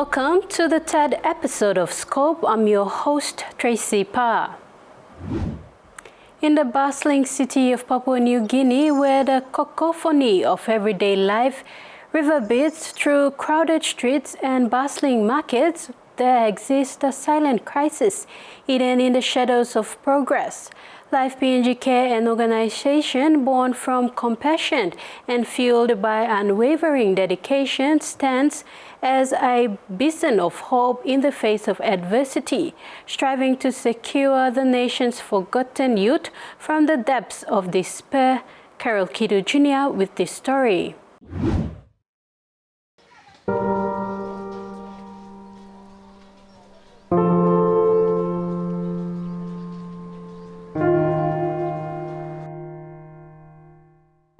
Welcome to the third episode of Scope. I'm your host, Tracy Pa. In the bustling city of Papua New Guinea, where the cacophony of everyday life reverberates through crowded streets and bustling markets, there exists a silent crisis hidden in the shadows of progress. Life PNG Care, an organization born from compassion and fueled by unwavering dedication, stands as a beacon of hope in the face of adversity, striving to secure the nation's forgotten youth from the depths of despair. Carol Kidu Jr. with this story.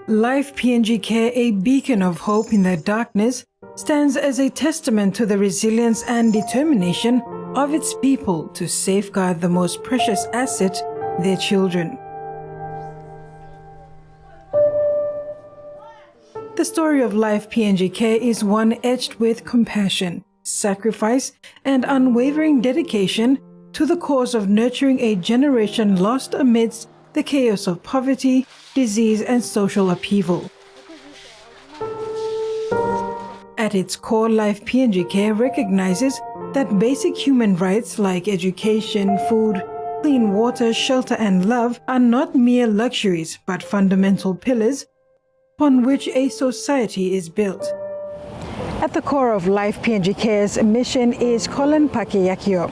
Life PNG Care, a beacon of hope in the darkness, stands as a testament to the resilience and determination of its people to safeguard the most precious asset, their children. The story of Life PNG Care is one etched with compassion, sacrifice, and unwavering dedication to the cause of nurturing a generation lost amidst the chaos of poverty, disease, and social upheaval. At its core, Life PNG Care recognizes that basic human rights like education, food, clean water, shelter, and love are not mere luxuries but fundamental pillars upon which a society is built. At the core of Life PNG Care's mission is Colin Pakeyakio,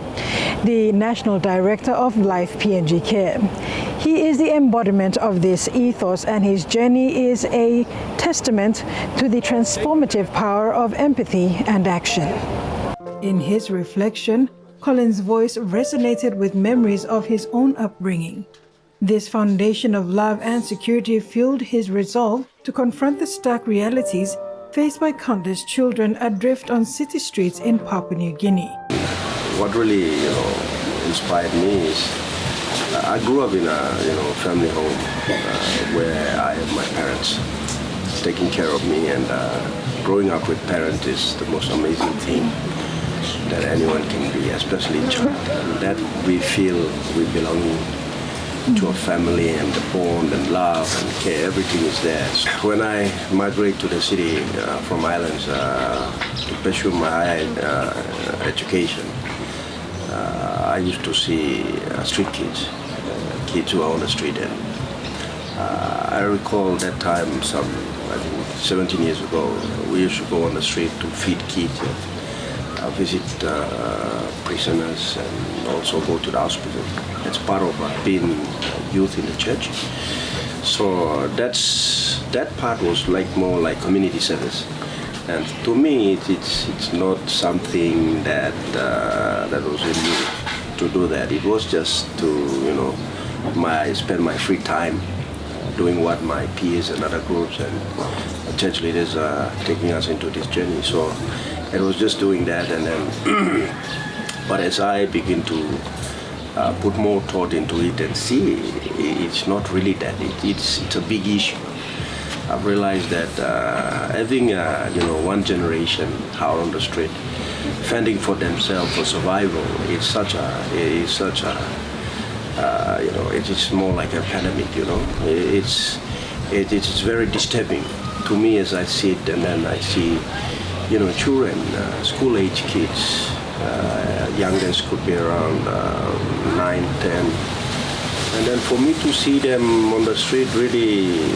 the National Director of Life PNG Care. He is the embodiment of this ethos, and his journey is a testament to the transformative power of empathy and action. In his reflection, Colin's voice resonated with memories of his own upbringing. This foundation of love and security fueled his resolve to confront the stark realities faced by countless children adrift on city streets in Papua New Guinea. What really, inspired me is I grew up in a, family home where I had my parents taking care of me, and growing up with parents is the most amazing thing that anyone can be, especially a child. And that we feel we belong to a family, and the bond and love and care, everything is there. So when I migrate to the city from islands to pursue my higher education, I used to see street kids who are on the street, and I recall that time, I think 17 years ago, we used to go on the street to feed kids, visit prisoners, and also go to the hospital. It's part of being youth in the church. So that part was more like community service. And to me, it's not something that was in me to do that. It was just to, spend my free time doing what my peers and other groups and church leaders are taking us into this journey. So it was just doing that, and then, but as I begin to put more thought into it and see, it's not really that. It's a big issue. I've realized that having one generation out on the street, fending for themselves for survival, it is more like a pandemic. It's very disturbing to me as I see it, and then I see children, school-age kids, youngest could be around 9, 10. And then for me to see them on the street really,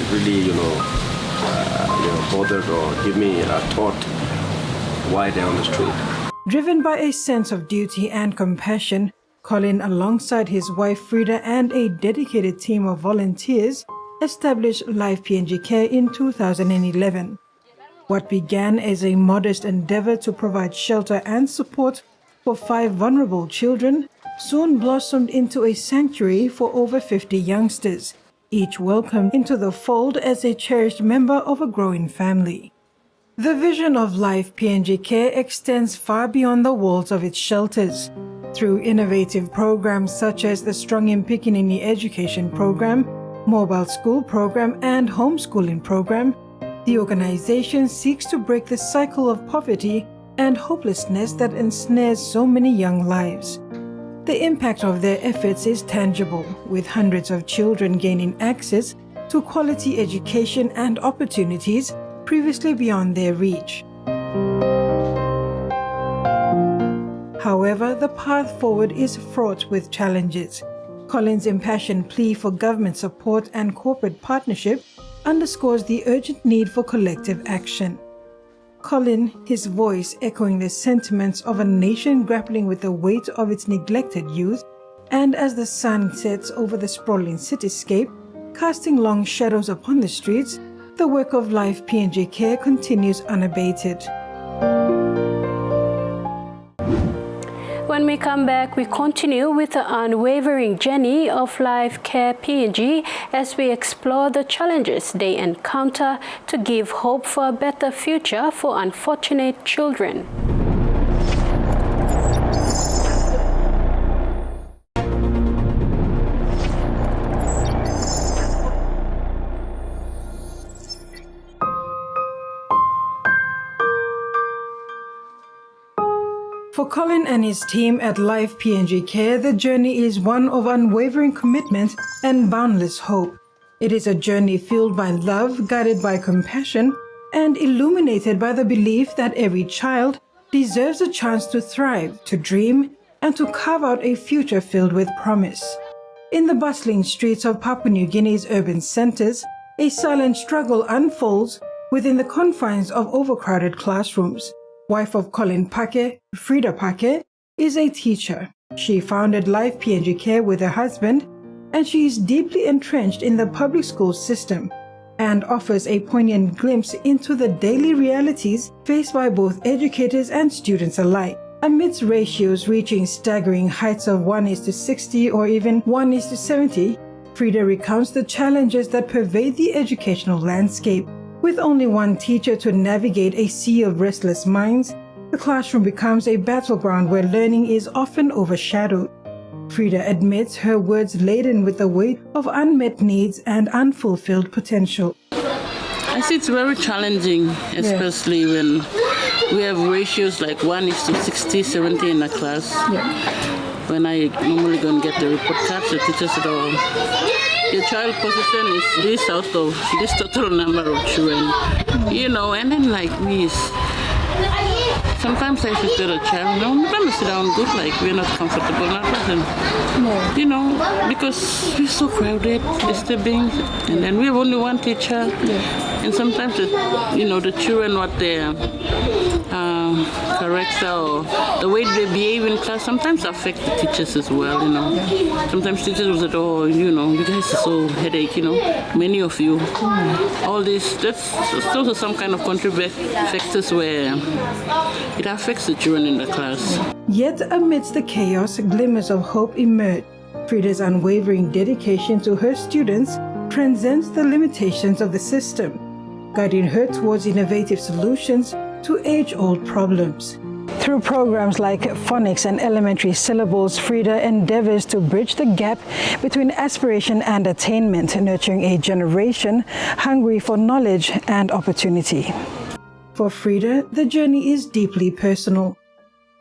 bothered or give me a thought why they're on the street. Driven by a sense of duty and compassion, Colin, alongside his wife Frida and a dedicated team of volunteers, established Life PNG Care in 2011. What began as a modest endeavor to provide shelter and support for 5 vulnerable children soon blossomed into a sanctuary for over 50 youngsters, each welcomed into the fold as a cherished member of a growing family. The vision of Life PNG Care extends far beyond the walls of its shelters. Through innovative programs such as the Strong in Pikinini Education Program, Mobile School Program, and Homeschooling Program, the organization seeks to break the cycle of poverty and hopelessness that ensnares so many young lives. The impact of their efforts is tangible, with hundreds of children gaining access to quality education and opportunities previously beyond their reach. However, the path forward is fraught with challenges. Colin's impassioned plea for government support and corporate partnership underscores the urgent need for collective action. Colin, his voice echoing the sentiments of a nation grappling with the weight of its neglected youth, and as the sun sets over the sprawling cityscape, casting long shadows upon the streets, the work of Life PNG Care continues unabated. When we come back, we continue with the unwavering journey of Life Care PNG as we explore the challenges they encounter to give hope for a better future for unfortunate children. For Colin and his team at Life PNG Care, the journey is one of unwavering commitment and boundless hope. It is a journey fueled by love, guided by compassion, and illuminated by the belief that every child deserves a chance to thrive, to dream, and to carve out a future filled with promise. In the bustling streets of Papua New Guinea's urban centers, a silent struggle unfolds within the confines of overcrowded classrooms. Wife of Colin Pake, Frida Pake, is a teacher. She founded Life PNG Care with her husband, and she is deeply entrenched in the public school system and offers a poignant glimpse into the daily realities faced by both educators and students alike. Amidst ratios reaching staggering heights of 1:60 or even 1:70, Frida recounts the challenges that pervade the educational landscape. With only one teacher to navigate a sea of restless minds, the classroom becomes a battleground where learning is often overshadowed. Frida admits her words laden with the weight of unmet needs and unfulfilled potential. I see it's very challenging, especially when we have ratios like 1:60, 70 in a class. When I normally go and get the report cards, the teacher said, your child position is this out of this total number of children, and then like me, sometimes I sit with a child, I'm going to sit down good, like we're not comfortable, because we're so crowded, disturbing, and then we have only one teacher, and sometimes, the children, what their character or the way they behave in class sometimes affect the teachers as well, Sometimes teachers will say, you guys are so headache, many of you. All this, that's also some kind of contribute factors where it affects the children in the class. Yet amidst the chaos, glimmers of hope emerge. Frida's unwavering dedication to her students transcends the limitations of the system, guiding her towards innovative solutions to age-old problems. Through programs like phonics and elementary syllables, Frida endeavors to bridge the gap between aspiration and attainment, nurturing a generation hungry for knowledge and opportunity. For Frida, the journey is deeply personal.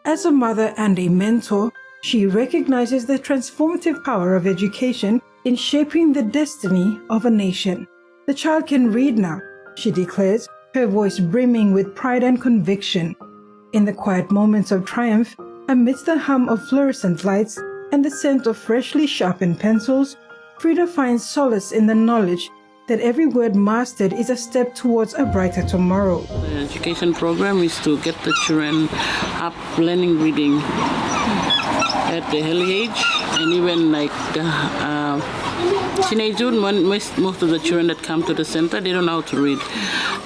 As a mother and a mentor, she recognizes the transformative power of education in shaping the destiny of a nation. The child can read now, she declares, her voice brimming with pride and conviction. In the quiet moments of triumph, amidst the hum of fluorescent lights and the scent of freshly sharpened pencils, Frida finds solace in the knowledge that every word mastered is a step towards a brighter tomorrow. The education program is to get the children up learning reading at the early age, and even like the teenagehood. Most of the children that come to the center, they don't know how to read.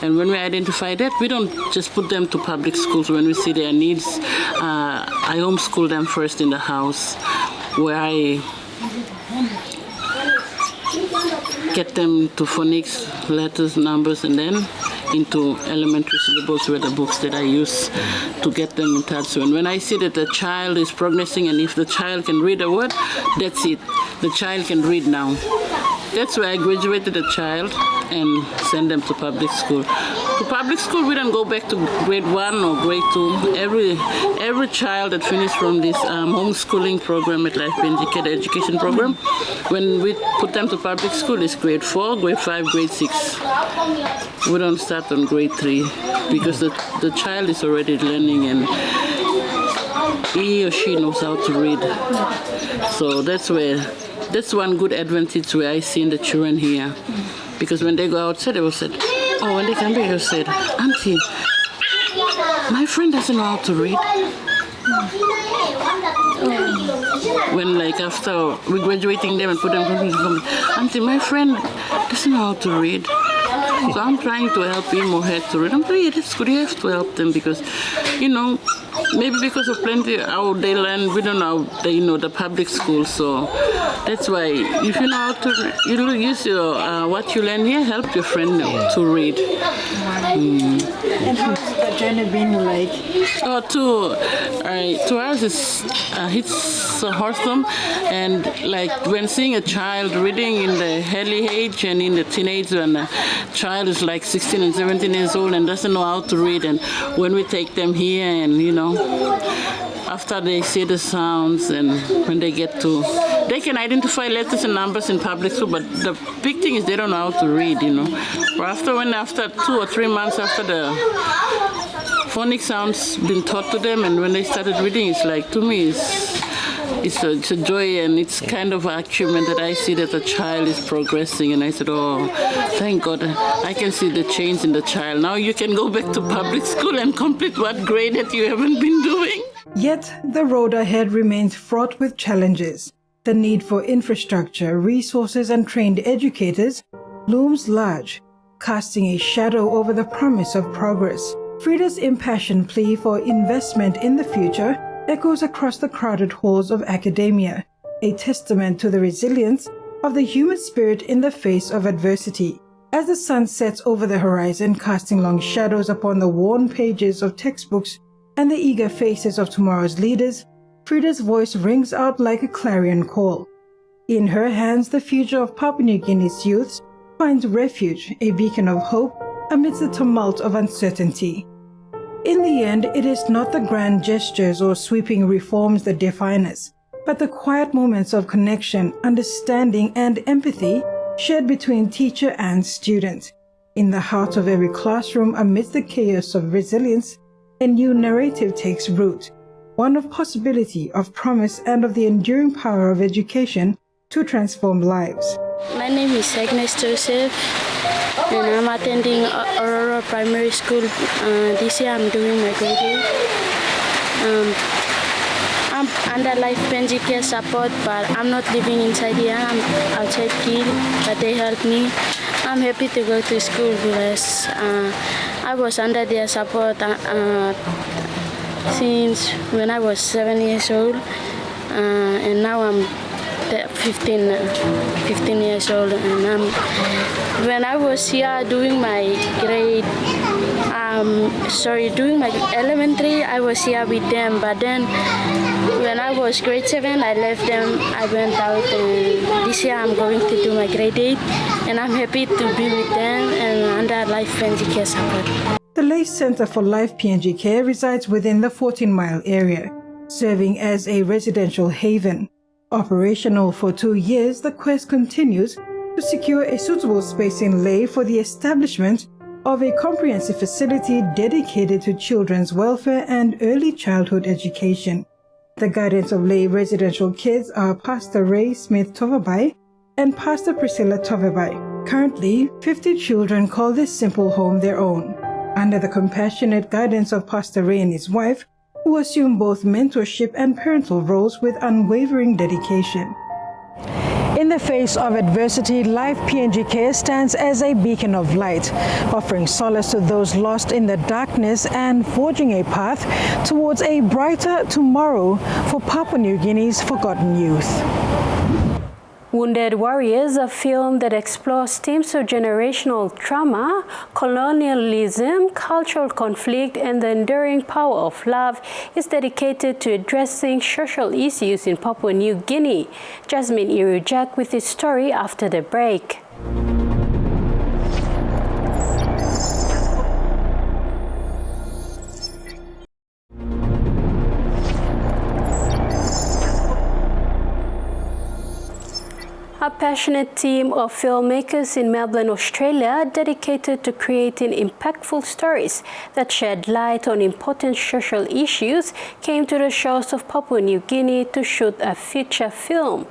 And when we identify that, we don't just put them to public schools. When we see their needs, I homeschool them first in the house, where I get them to phonics, letters, numbers, and then into elementary syllables where the books that I use to get them in touch. And when I see that the child is progressing, and if the child can read a word, that's it. The child can read now. That's why I graduated the child and send them to public school. To public school, we don't go back to grade 1 or grade 2. Every child that finished from this homeschooling program at Life PNG Care, the education program, when we put them to public school, it's grade 4, grade 5, grade 6. We don't start on grade 3 because the child is already learning and he or she knows how to read. So that's one good advantage where I see in the children here. Because when they go outside, they will say, oh, when they come back, they will say, Auntie, my friend doesn't know how to read. When like after we graduating them and put them in, Auntie, my friend doesn't know how to read. So I'm trying to help him or her to read. I'm like, yeah, that's good. You have to help them because, maybe because of plenty how they learn, we don't know how they know the public school. So that's why if you know how to, you use your what you learn here, help your friend to read. And how's the journey been like? Oh, to us it's awesome, and like when seeing a child reading in the early age and in the teenage when a child is like 16 and 17 years old and doesn't know how to read, and when we take them here and after they see the sounds and when they get to, they can identify letters and numbers in public school, but the big thing is they don't know how to read, But after 2 or 3 months after the phonic sounds been taught to them, and when they started reading, it's like, to me, it's a joy, and it's kind of an achievement that I see that the child is progressing. And I said, oh, thank God, I can see the change in the child. Now you can go back to public school and complete what grade that you haven't been doing. Yet, the road ahead remains fraught with challenges. The need for infrastructure, resources, and trained educators looms large, casting a shadow over the promise of progress. Frida's impassioned plea for investment in the future echoes across the crowded halls of academia, a testament to the resilience of the human spirit in the face of adversity. As the sun sets over the horizon, casting long shadows upon the worn pages of textbooks and the eager faces of tomorrow's leaders, Frida's voice rings out like a clarion call. In her hands, the future of Papua New Guinea's youths finds refuge, a beacon of hope amidst the tumult of uncertainty. In the end, it is not the grand gestures or sweeping reforms that define us, but the quiet moments of connection, understanding, and empathy shared between teacher and student. In the heart of every classroom, amidst the chaos of resilience, a new narrative takes root, one of possibility, of promise, and of the enduring power of education to transform lives. My name is Agnes Joseph, and I'm attending Aurora Primary School. This year I'm doing my grade 8. I'm under Life PNG Care support, but I'm not living inside here. I'm outside Kiel, but they help me. I'm happy to go to school because I was under their support since when I was 7 years old, and now I'm 15 years old, and when I was here doing my doing my elementary, I was here with them, but then when I was grade 7, I left them, I went out, and this year I'm going to do my grade 8, and I'm happy to be with them and under Life PNG Care support. The Lay Center for Life PNG Care resides within the 14-mile area, serving as a residential haven. Operational for 2 years, the quest continues to secure a suitable space in Lay for the establishment of a comprehensive facility dedicated to children's welfare and early childhood education. The guardians of Lay residential kids are Pastor Ray Smith Tovabai and Pastor Priscilla Tovabai. Currently, 50 children call this simple home their own, under the compassionate guidance of Pastor Ray and his wife, who assume both mentorship and parental roles with unwavering dedication. In the face of adversity, Life PNG Care stands as a beacon of light, offering solace to those lost in the darkness and forging a path towards a brighter tomorrow for Papua New Guinea's forgotten youth. Wounded Warriors, a film that explores themes of generational trauma, colonialism, cultural conflict, and the enduring power of love, is dedicated to addressing social issues in Papua New Guinea. Jasmine Irujak with his story after the break. A passionate team of filmmakers in Melbourne, Australia, dedicated to creating impactful stories that shed light on important social issues, came to the shores of Papua New Guinea to shoot a feature film.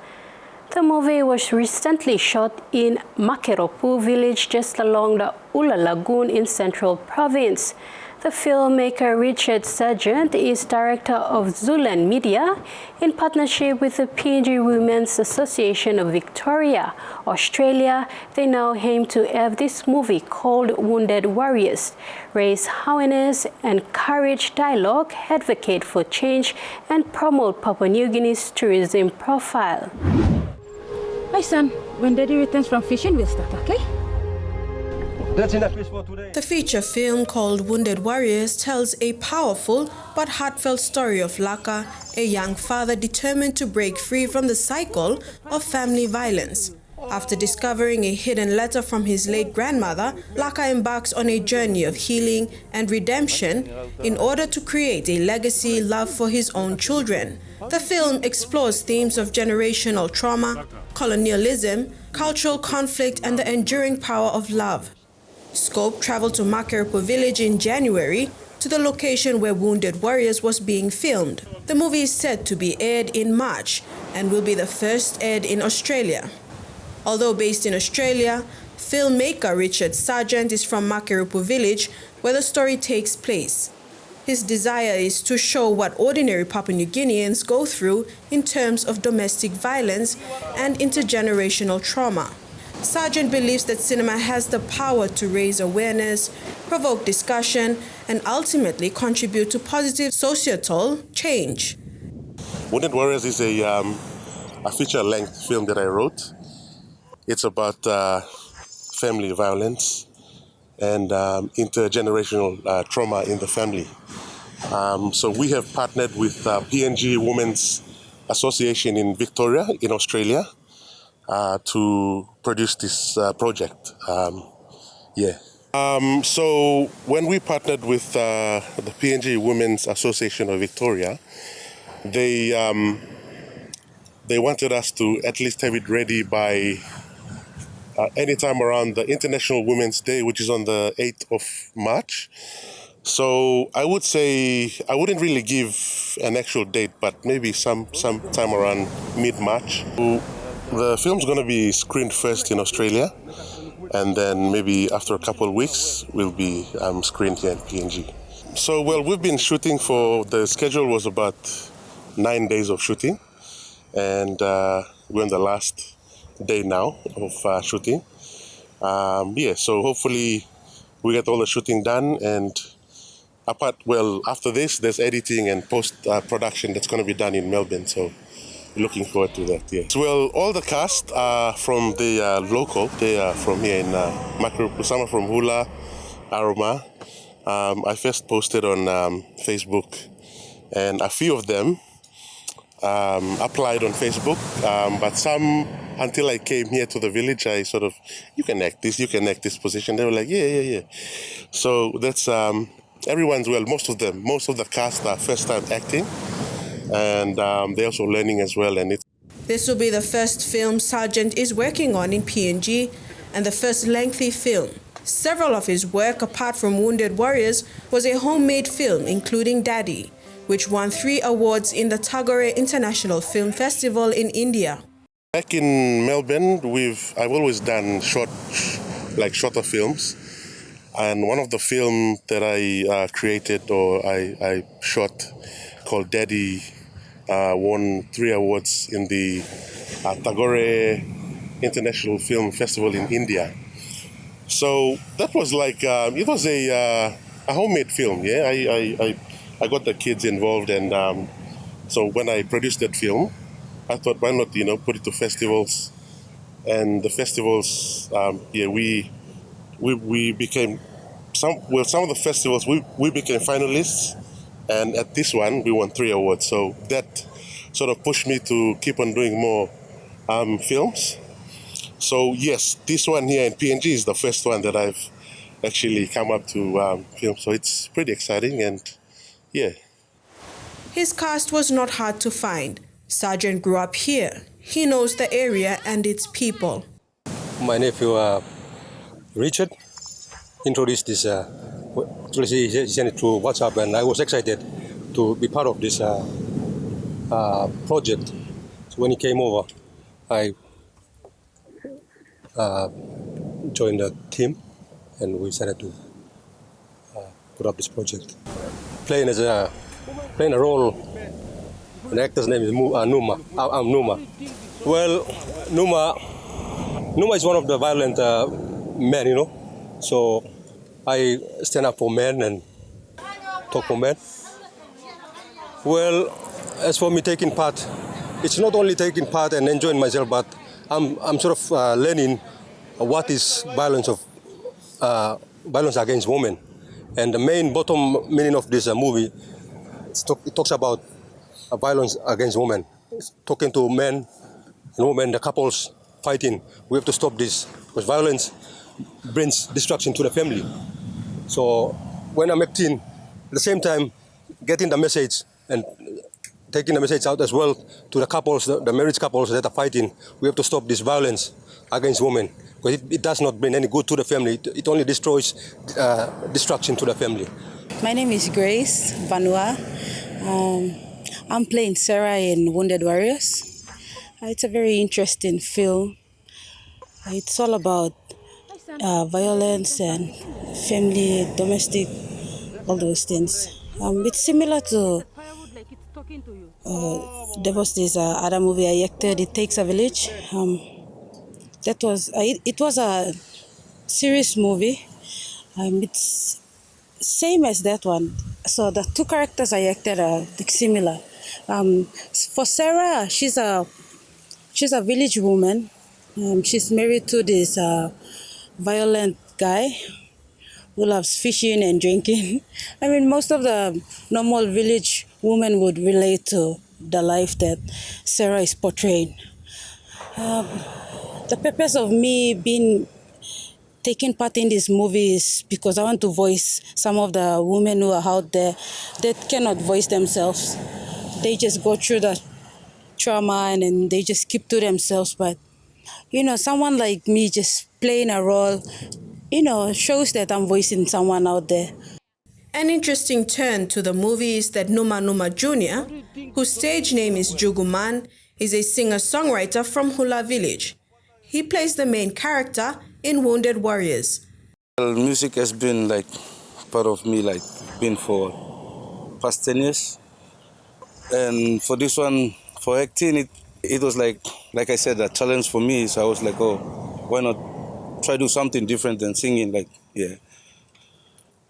The movie was recently shot in Makerupu village just along the Hula Lagoon in Central Province. The filmmaker Richard Sargent is director of Zulan Media in partnership with the PNG Women's Association of Victoria, Australia. They now aim to have this movie called Wounded Warriors raise awareness, encourage dialogue, advocate for change, and promote Papua New Guinea's tourism profile. Hi son, when Daddy returns from fishing, we'll start, okay? That's enough fish for today. The feature film called Wounded Warriors tells a powerful but heartfelt story of Laka, a young father determined to break free from the cycle of family violence. After discovering a hidden letter from his late grandmother, Laka embarks on a journey of healing and redemption in order to create a legacy love for his own children. The film explores themes of generational trauma, colonialism, cultural conflict, and the enduring power of love. Scope traveled to Makerupu village in January, to the location where Wounded Warriors was being filmed. The movie is set to be aired in March and will be the first aired in Australia. Although based in Australia, filmmaker Richard Sargent is from Makerupu village, where the story takes place. His desire is to show what ordinary Papua New Guineans go through in terms of domestic violence and intergenerational trauma. Sargent believes that cinema has the power to raise awareness, provoke discussion, and ultimately contribute to positive societal change. Wounded Warriors is a feature-length film that I wrote. It's about family violence and intergenerational trauma in the family. So we have partnered with PNG Women's Association in Victoria, in Australia, to produce this project. So when we partnered with the PNG Women's Association of Victoria, they wanted us to at least have it ready by anytime around the International Women's Day, which is on the 8th of March. So I would say, I wouldn't really give an actual date, but maybe some time around mid-March. The film's going to be screened first in Australia, and then maybe after a couple of weeks, will be screened here in PNG. So, well, we've been shooting the schedule was about 9 days of shooting, and we're on the last day now of shooting. So hopefully we get all the shooting done, and after this, there's editing and post-production that's going to be done in Melbourne, so looking forward to that, yeah. Well, all the cast are from the local. They are from here in Makerupu. Some are from Hula, Aroma. I first posted on Facebook, and a few of them applied on Facebook, but some, until I came here to the village, I sort of, you can act this position. They were like, yeah. So that's, everyone's, well, most of the cast are first-time acting, and they're also learning as well. And This will be the first film Sargent is working on in PNG, and the first lengthy film. Several of his work, apart from Wounded Warriors, was a homemade film, including Daddy, which won 3 awards in the Tagore International Film Festival in India. Back in Melbourne, I've always done shorter films, and one of the films that I created or I shot called Daddy won 3 awards in the Tagore International Film Festival in India. So that was like it was a homemade film. Yeah, I got the kids involved, and so when I produced that film, I thought, why not, put it to festivals, and the festivals, we became some of the festivals we became finalists, and at this one we won 3 awards. So that sort of pushed me to keep on doing more films. So yes, this one here in PNG is the first one that I've actually come up to film. So it's pretty exciting, and yeah. His cast was not hard to find. Sergeant grew up here. He knows the area and its people. My nephew Richard introduced this. He sent it through WhatsApp, and I was excited to be part of this project. So when he came over, I joined the team, and we started to put up this project. Playing a role. The actor's name is Numa. I'm Numa. Well, Numa is one of the violent men, you know. So I stand up for men and talk for men. Well, as for me taking part, it's not only taking part and enjoying myself, but I'm sort of learning what is violence against women. And the main bottom meaning of this movie, it talks about violence against women. It's talking to men and women, the couples fighting. We have to stop this because violence brings destruction to the family. So when I'm acting, at the same time, getting the message and taking the message out as well to the couples, the married couples that are fighting, we have to stop this violence against women because it does not bring any good to the family. It only destroys destruction to the family. My name is Grace Vanua. I'm playing Sarah in Wounded Warriors. It's a very interesting film. It's all about violence and family, domestic, all those things. It's similar to there was this other movie I acted, It Takes a Village. It was a serious movie. It's same as that one. So the two characters I acted are similar. For Sarah, she's a village woman. She's married to this violent guy who loves fishing and drinking. I mean, most of the normal village women would relate to the life that Sarah is portraying. The purpose of me taking part in this movie is because I want to voice some of the women who are out there that cannot voice themselves. They just go through the trauma and then they just keep to themselves. But, you know, someone like me just playing a role, you know, shows that I'm voicing someone out there. An interesting turn to the movie is that Numa Numa Jr., whose stage name is Juguman, is a singer-songwriter from Hula Village. He plays the main character in Wounded Warriors. Well, music has been like part of me, like been for past 10 years. And for this one, for acting, it was like I said, a challenge for me. So I was like, oh, why not try to do something different than singing? Like, yeah.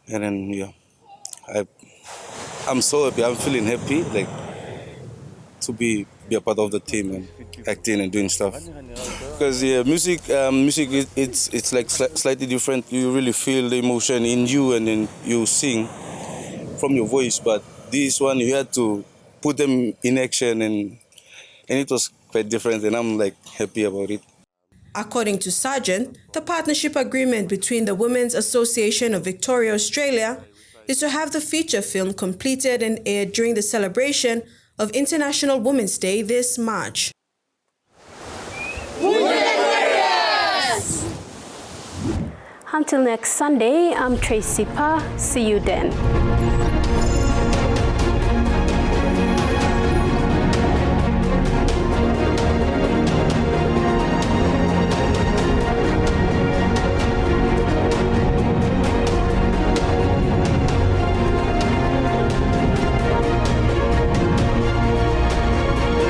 And then, yeah, I'm so happy. I'm feeling happy, like, to be a part of the team and acting and doing stuff. Because yeah, music, it's like slightly different. You really feel the emotion in you, and then you sing from your voice. But this one, you had to put them in action, and it was quite different. And I'm like happy about it. According to Sergeant, the partnership agreement between the Women's Association of Victoria, Australia, is to have the feature film completed and aired during the celebration of International Women's Day this March. Until next Sunday, I'm Tracy Pa. See you then.